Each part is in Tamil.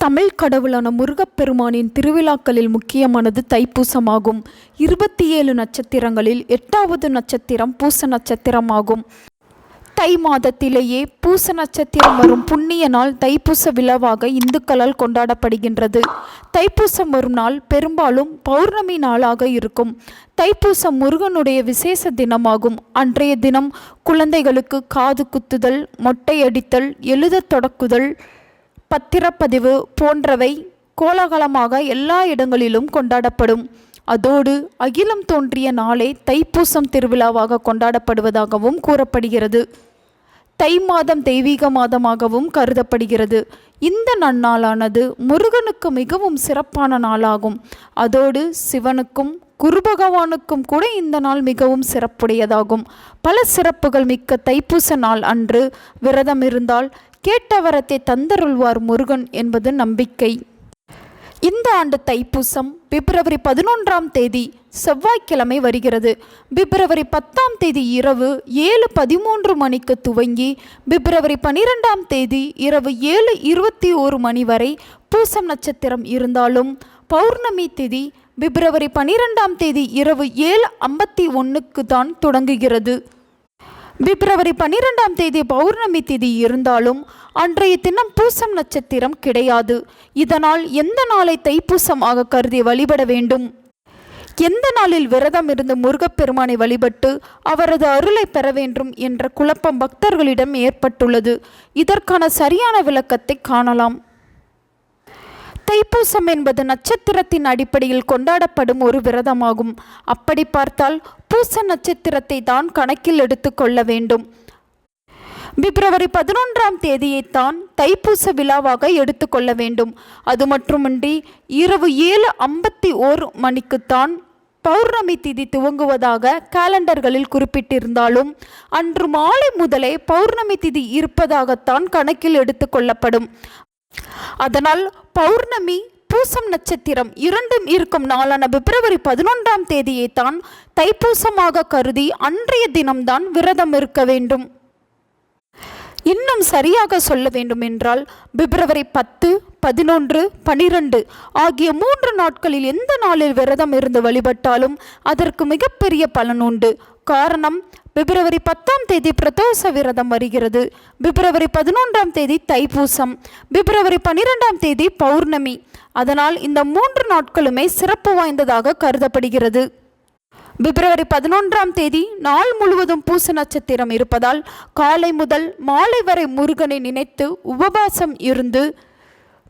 தமிழ் கடவுளான முருகப்பெருமானின் திருவிழாக்களில் முக்கியமானது தைப்பூசமாகும். 27 நட்சத்திரங்களில் 8வது நட்சத்திரம் பூச நட்சத்திரமாகும். தை மாதத்திலேயே பூச நட்சத்திரம் வரும் புண்ணிய நாள் தைப்பூச விழாவாக இந்துக்களால் கொண்டாடப்படுகின்றது. தைப்பூசம் வரும் நாள் பெரும்பாலும் பௌர்ணமி நாளாக இருக்கும். தைப்பூசம் முருகனுடைய விசேஷ தினமாகும். அன்றைய தினம் குழந்தைகளுக்கு காது குத்துதல், மொட்டையடித்தல், எழுத தொடக்குதல், பத்திரப்பதிவு போன்றவை கோலாகலமாக எல்லா இடங்களிலும் கொண்டாடப்படும். அதோடு அகிலம் தோன்றிய நாளே தைப்பூசம் திருவிழாவாக கொண்டாடப்படுவதாகவும் கூறப்படுகிறது. தை மாதம் தெய்வீக மாதமாகவும் கருதப்படுகிறது. இந்த நன்னாளானது முருகனுக்கு மிகவும் சிறப்பான நாளாகும். அதோடு சிவனுக்கும் குரு பகவானுக்கும் கூட இந்த நாள் மிகவும் சிறப்புடையதாகும். பல சிறப்புகள் மிக்க தைப்பூச நாள் அன்று விரதம் இருந்தால் கேட்ட வரத்தை தந்தருள்வார் முருகன் என்பது நம்பிக்கை. இந்த ஆண்டு தைப்பூசம் பிப்ரவரி 11ஆம் தேதி செவ்வாய்க்கிழமை வருகிறது. பிப்ரவரி 10ஆம் தேதி இரவு 7:13 மணிக்கு துவங்கி பிப்ரவரி 12ஆம் தேதி இரவு 7:21 மணி வரை பூசம் நட்சத்திரம் இருந்தாலும் பௌர்ணமி திதி பிப்ரவரி 12ஆம் தேதி இரவு 7:51 தான் தொடங்குகிறது. பிப்ரவரி 12ஆம் தேதி பௌர்ணமி திதி இருந்தாலும் அன்றைய தினம் பூசம் நட்சத்திரம் கிடையாது. இதனால் எந்த நாளை தைப்பூசமாக கருதி வழிபட வேண்டும், எந்த நாளில் விரதம் இருந்து முருகப்பெருமானை வழிபட்டு அவரது அருளை பெற வேண்டும் என்ற குழப்பம் பக்தர்களிடம் ஏற்பட்டுள்ளது. இதற்கான சரியான விளக்கத்தை காணலாம். தைப்பூசம் என்பது நட்சத்திரத்தின் அடிப்படையில் கொண்டாடப்படும் ஒரு விரதமாகும். அப்படி பார்த்தால் பூச நட்சத்திரத்தை தான் கணக்கில் எடுத்து கொள்ள வேண்டும். பிப்ரவரி 11ஆம் தேதியைத்தான் தைப்பூச விழாவாக எடுத்துக்கொள்ள வேண்டும். அது மட்டுமின்றி இரவு 7:51 மணிக்குத்தான் பௌர்ணமி திதி துவங்குவதாக காலண்டர்களில் குறிப்பிட்டிருந்தாலும் அன்று மாலை முதலே பௌர்ணமி திதி இருப்பதாகத்தான் கணக்கில் எடுத்துக்கொள்ளப்படும். அதனால் பௌர்ணமி பூசம் நட்சத்திரம் இரண்டும் இருக்கும் நாளான பிப்ரவரி 11ஆம் தேதியை தான் தைப்பூசமாக கருதி அன்றைய தினம்தான் விரதம் இருக்க வேண்டும். இன்னும் சரியாக சொல்ல வேண்டும் என்றால் பிப்ரவரி 10, 11, 12 ஆகிய 3 நாட்களில் எந்த நாளில் விரதம் இருந்து வழிபட்டாலும் அதற்கு மிகப்பெரிய பலன் உண்டு. காரணம், பிப்ரவரி 10ஆம் தேதி பிரதோஷ விரதம் வருகிறது. பிப்ரவரி 11ஆம் தேதி தைப்பூசம், பிப்ரவரி 12ஆம் தேதி பௌர்ணமி. அதனால் இந்த 3 நாட்களுமே சிறப்பு வாய்ந்ததாக கருதப்படுகிறது. பிப்ரவரி 11ஆம் தேதி நாள் முழுவதும் பூச நட்சத்திரம் இருப்பதால் காலை முதல் மாலை வரை முருகனை நினைத்து உபவாசம் இருந்து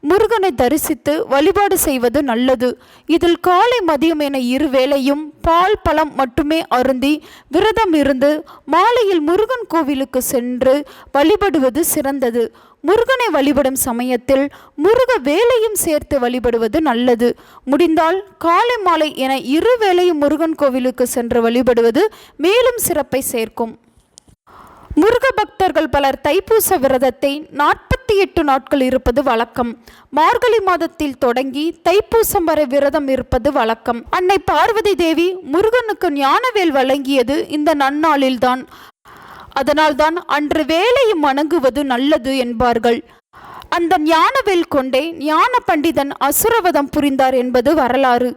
முருகனை தரிசித்து வழிபாடு செய்வது நல்லது. இதில் காலை மதியம் என 2 வேளையும் பால் பழம் மட்டுமே அருந்தி விரதம் இருந்து மாலையில் முருகன் கோவிலுக்கு சென்று வழிபடுவது சிறந்தது. முருகனை வழிபடும் சமயத்தில் முருக வேலையும் சேர்த்து வழிபடுவது நல்லது. முடிந்தால் காலை மாலை என 2 வேளையும் முருகன் கோவிலுக்கு சென்று வழிபடுவது மேலும் சிறப்பை சேர்க்கும். முருக பக்தர்கள் பலர் தைப்பூச விரதத்தை 48 நாட்கள் இருப்பது வழக்கம். மார்கழி மாதத்தில் தொடங்கி தைப்பூசம் வரை விரதம் இருப்பது வழக்கம். அன்னை பார்வதி தேவி முருகனுக்கு ஞானவேல் வழங்கியது இந்த நன்னாளில்தான். அதனால்தான் அன்று வேலையும் வணங்குவது நல்லது என்பார்கள். அந்த ஞானவேல் கொண்டே ஞான பண்டிதன் அசுரவதம் புரிந்தார் என்பது வரலாறு.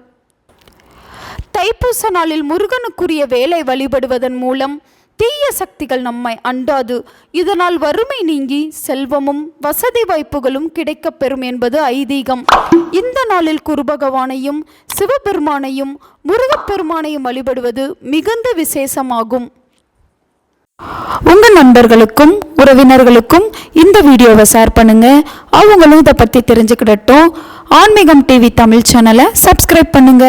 தைப்பூச நாளில் முருகனுக்குரிய வேலை வழிபடுவதன் மூலம் தீய சக்திகள் நம்மை அண்டாது. இதனால் வறுமை நீங்கி செல்வமும் வசதி வாய்ப்புகளும் கிடைக்கப்பெறும் என்பது ஐதீகம். இந்த நாளில் குரு பகவானையும் சிவபெருமானையும் முருகப்பெருமானையும் வழிபடுவது மிகுந்த விசேஷமாகும். உங்கள் நண்பர்களுக்கும் உறவினர்களுக்கும் இந்த வீடியோவை ஷேர் பண்ணுங்க. அவங்களும் இதை பற்றி தெரிஞ்சுக்கிடட்டும். ஆன்மீகம் டிவி தமிழ் சேனலை சப்ஸ்கிரைப் பண்ணுங்க.